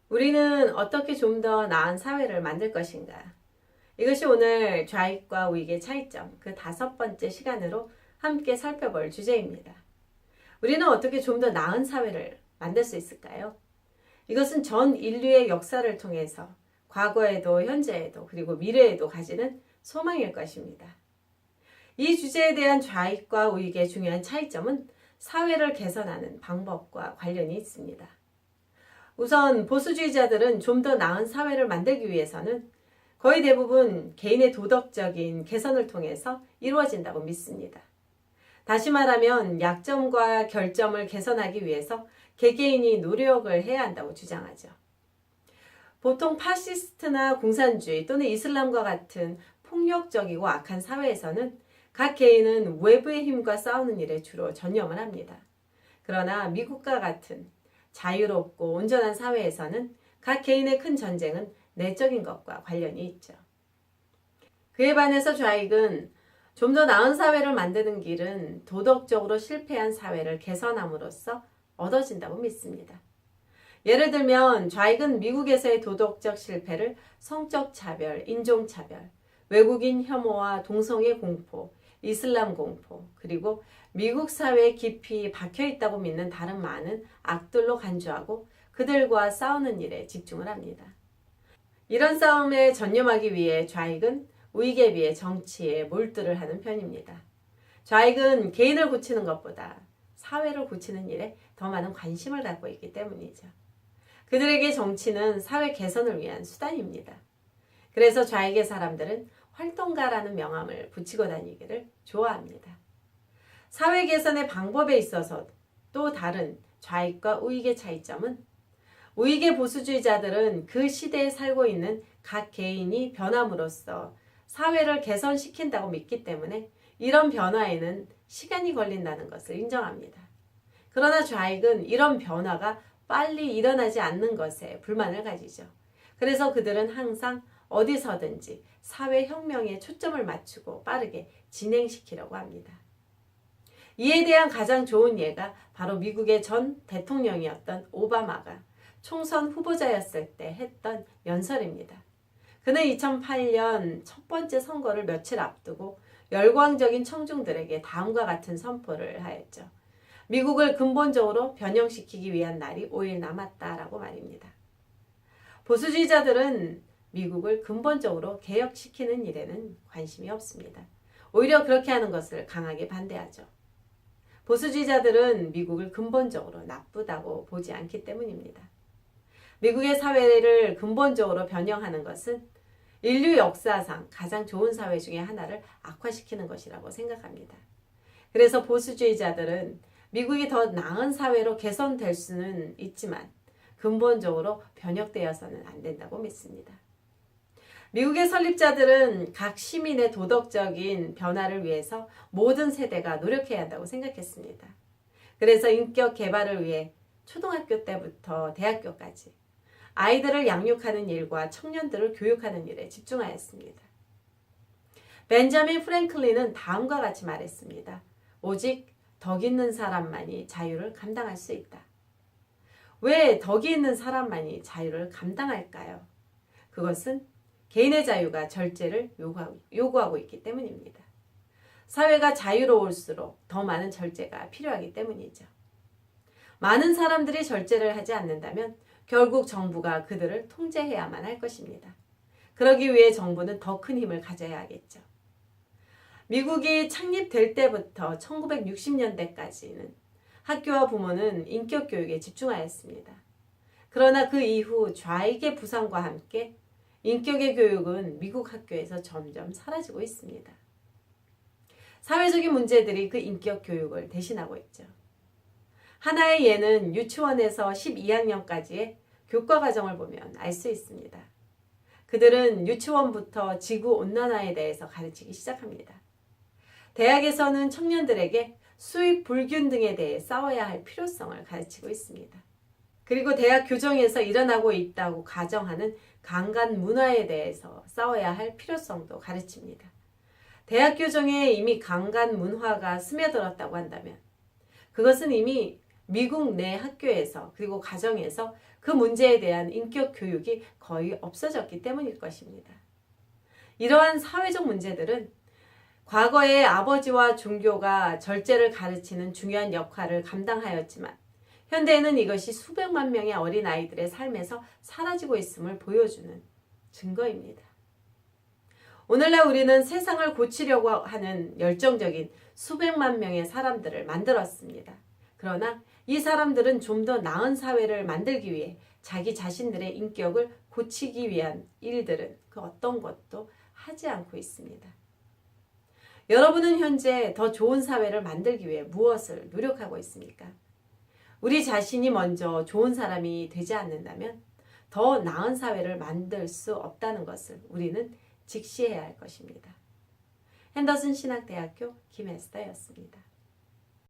우리는 어떻게 좀 더 나은 사회를 만들 것인가? 이것이 오늘 좌익과 우익의 차이점, 그 5번째 시간으로 함께 살펴볼 주제입니다. 우리는 어떻게 좀 더 나은 사회를 만들 수 있을까요? 이것은 전 인류의 역사를 통해서 과거에도 현재에도 그리고 미래에도 가지는 소망일 것입니다. 이 주제에 대한 좌익과 우익의 중요한 차이점은 사회를 개선하는 방법과 관련이 있습니다. 우선 보수주의자들은 좀 더 나은 사회를 만들기 위해서는 거의 대부분 개인의 도덕적인 개선을 통해서 이루어진다고 믿습니다. 다시 말하면 약점과 결점을 개선하기 위해서 개개인이 노력을 해야 한다고 주장하죠. 보통 파시스트나 공산주의 또는 이슬람과 같은 폭력적이고 악한 사회에서는 각 개인은 외부의 힘과 싸우는 일에 주로 전념을 합니다. 그러나 미국과 같은 자유롭고 온전한 사회에서는 각 개인의 큰 전쟁은 내적인 것과 관련이 있죠. 그에 반해서 좌익은 좀 더 나은 사회를 만드는 길은 도덕적으로 실패한 사회를 개선함으로써 얻어진다고 믿습니다. 예를 들면 좌익은 미국에서의 도덕적 실패를 성적 차별, 인종 차별, 외국인 혐오와 동성애 공포, 이슬람 공포, 그리고 미국 사회에 깊이 박혀있다고 믿는 다른 많은 악들로 간주하고 그들과 싸우는 일에 집중을 합니다. 이런 싸움에 전념하기 위해 좌익은 우익에 비해 정치에 몰두를 하는 편입니다. 좌익은 개인을 고치는 것보다 사회를 고치는 일에 더 많은 관심을 갖고 있기 때문이죠. 그들에게 정치는 사회 개선을 위한 수단입니다. 그래서 좌익의 사람들은 활동가라는 명함을 붙이고 다니기를 좋아합니다. 사회 개선의 방법에 있어서 또 다른 좌익과 우익의 차이점은 우익의 보수주의자들은 그 시대에 살고 있는 각 개인이 변함으로써 사회를 개선시킨다고 믿기 때문에 이런 변화에는 시간이 걸린다는 것을 인정합니다. 그러나 좌익은 이런 변화가 빨리 일어나지 않는 것에 불만을 가지죠. 그래서 그들은 항상 어디서든지 사회혁명에 초점을 맞추고 빠르게 진행시키려고 합니다. 이에 대한 가장 좋은 예가 바로 미국의 전 대통령이었던 오바마가 총선 후보자였을 때 했던 연설입니다. 그는 2008년 첫 번째 선거를 며칠 앞두고 열광적인 청중들에게 다음과 같은 선포를 하였죠. 미국을 근본적으로 변형시키기 위한 날이 5일 남았다라고 말입니다. 보수주의자들은 미국을 근본적으로 개혁시키는 일에는 관심이 없습니다. 오히려 그렇게 하는 것을 강하게 반대하죠. 보수주의자들은 미국을 근본적으로 나쁘다고 보지 않기 때문입니다. 미국의 사회를 근본적으로 변형하는 것은 인류 역사상 가장 좋은 사회 중에 하나를 악화시키는 것이라고 생각합니다. 그래서 보수주의자들은 미국이 더 나은 사회로 개선될 수는 있지만 근본적으로 변혁되어서는 안 된다고 믿습니다. 미국의 설립자들은 각 시민의 도덕적인 변화를 위해서 모든 세대가 노력해야 한다고 생각했습니다. 그래서 인격 개발을 위해 초등학교 때부터 대학교까지 아이들을 양육하는 일과 청년들을 교육하는 일에 집중하였습니다. 벤자민 프랭클린은 다음과 같이 말했습니다. 오직 덕 있는 사람만이 자유를 감당할 수 있다. 왜 덕이 있는 사람만이 자유를 감당할까요? 그것은 개인의 자유가 절제를 요구하고 있기 때문입니다. 사회가 자유로울수록 더 많은 절제가 필요하기 때문이죠. 많은 사람들이 절제를 하지 않는다면 결국 정부가 그들을 통제해야만 할 것입니다. 그러기 위해 정부는 더 큰 힘을 가져야 하겠죠. 미국이 창립될 때부터 1960년대까지는 학교와 부모는 인격 교육에 집중하였습니다. 그러나 그 이후 좌익의 부상과 함께 인격의 교육은 미국 학교에서 점점 사라지고 있습니다. 사회적인 문제들이 그 인격 교육을 대신하고 있죠. 하나의 예는 유치원에서 12학년까지의 교과 과정을 보면 알 수 있습니다. 그들은 유치원부터 지구온난화에 대해서 가르치기 시작합니다. 대학에서는 청년들에게 수입 불균 등에 대해 싸워야 할 필요성을 가르치고 있습니다. 그리고 대학 교정에서 일어나고 있다고 가정하는 강간 문화에 대해서 싸워야 할 필요성도 가르칩니다. 대학 교정에 이미 강간 문화가 스며들었다고 한다면 그것은 이미 미국 내 학교에서 그리고 가정에서 그 문제에 대한 인격 교육이 거의 없어졌기 때문일 것입니다. 이러한 사회적 문제들은 과거에 아버지와 종교가 절제를 가르치는 중요한 역할을 감당하였지만 현대에는 이것이 수백만 명의 어린아이들의 삶에서 사라지고 있음을 보여주는 증거입니다. 오늘날 우리는 세상을 고치려고 하는 열정적인 수백만 명의 사람들을 만들었습니다. 그러나 이 사람들은 좀 더 나은 사회를 만들기 위해 자기 자신들의 인격을 고치기 위한 일들은 그 어떤 것도 하지 않고 있습니다. 여러분은 현재 더 좋은 사회를 만들기 위해 무엇을 노력하고 있습니까? 우리 자신이 먼저 좋은 사람이 되지 않는다면 더 나은 사회를 만들 수 없다는 것을 우리는 직시해야 할 것입니다. 핸더슨 신학대학교 김에스더였습니다.